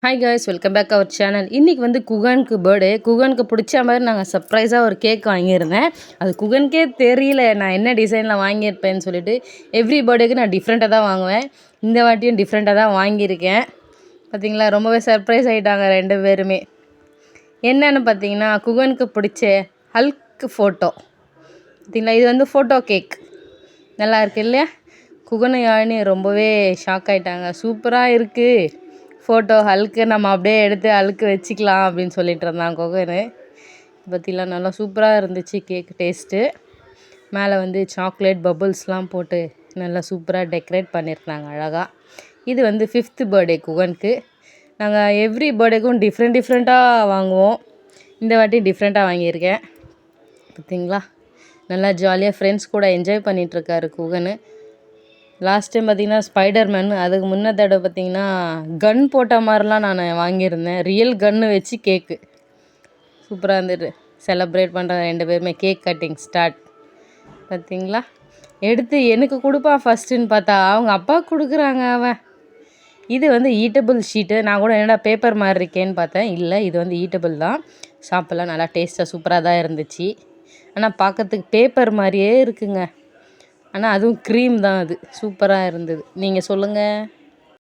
Hi guys, welcome back our channel. இன்றைக்கி வந்து குகனுக்கு birthday. குகனுக்கு பிடிச்ச மாதிரி நாங்கள் சர்ப்ரைஸாக ஒரு கேக் வாங்கியிருந்தேன். அது குகனுக்கே தெரியல நான் என்ன டிசைனில் வாங்கியிருப்பேன்னு சொல்லிட்டு. எவ்ரி பர்த்டேக்கு நான் டிஃப்ரெண்ட்டாக தான் வாங்குவேன். இந்த வாட்டியும் டிஃப்ரெண்ட்டாக தான் வாங்கியிருக்கேன். பார்த்திங்களா, ரொம்பவே சர்ப்ரைஸ் ஆகிட்டாங்க ரெண்டு பேருமே. என்னென்னு பார்த்தீங்கன்னா, குகனுக்கு பிடிச்ச ஹல்க் ஃபோட்டோ. பார்த்திங்களா, இது வந்து ஃபோட்டோ கேக். நல்லா இருக்குது இல்லையா? குகனை யாழினி ரொம்பவே ஷாக் ஆகிட்டாங்க. சூப்பராக இருக்குது ஃபோட்டோ, ஹல்க்கு நம்ம அப்படியே எடுத்து ஹல்க்கு வச்சுக்கலாம் அப்படின்னு சொல்லிட்டு இருந்தாங்க குகனு. பற்றிலாம் நல்லா சூப்பராக இருந்துச்சு கேக் டேஸ்ட்டு. மேலே வந்து சாக்லேட் பபுள்ஸ்லாம் போட்டு நல்லா சூப்பராக டெக்கரேட் பண்ணியிருந்தாங்க அழகாக. இது வந்து 5th பர்த்டே குகனுக்கு. நாங்கள் எவ்ரி பர்த்டேக்கும் டிஃப்ரெண்ட்டாக வாங்குவோம். இந்த வாட்டி டிஃப்ரெண்ட்டாக வாங்கியிருக்கேன். பார்த்திங்களா, நல்லா ஜாலியாக ஃப்ரெண்ட்ஸ் கூட என்ஜாய் பண்ணிகிட்ருக்காரு குகனு. லாஸ்ட் டைம் பார்த்திங்கன்னா ஸ்பைடர்மேன், அதுக்கு முன்ன தடவை பார்த்திங்கன்னா கன் போட்ட மாதிரிலாம் நான் வாங்கியிருந்தேன். ரியல் கன்று வச்சு கேக்கு சூப்பராக இருந்துட்டு செலப்ரேட் பண்ணுற ரெண்டு பேருமே. Cake cutting start. பார்த்திங்களா, எடுத்து எனக்கு கொடுப்பான் ஃபஸ்ட்டுன்னு பார்த்தா அவங்க அப்பா கொடுக்குறாங்க அவன். இது வந்து ஈட்டபிள் ஷீட்டு. நான் கூட என்னடா பேப்பர் மாதிரி இருக்கேன்னு பார்த்தேன். இல்லை, இது வந்து ஈட்டபிள் தான். சாப்பிட்லாம் நல்லா டேஸ்ட்டாக சூப்பராக தான் இருந்துச்சு. ஆனால் பார்க்கறதுக்கு பேப்பர் மாதிரியே இருக்குங்க. ஆனால் அதுவும் க்ரீம் தான். அது சூப்பராக இருந்தது. நீங்கள் சொல்லுங்கள்.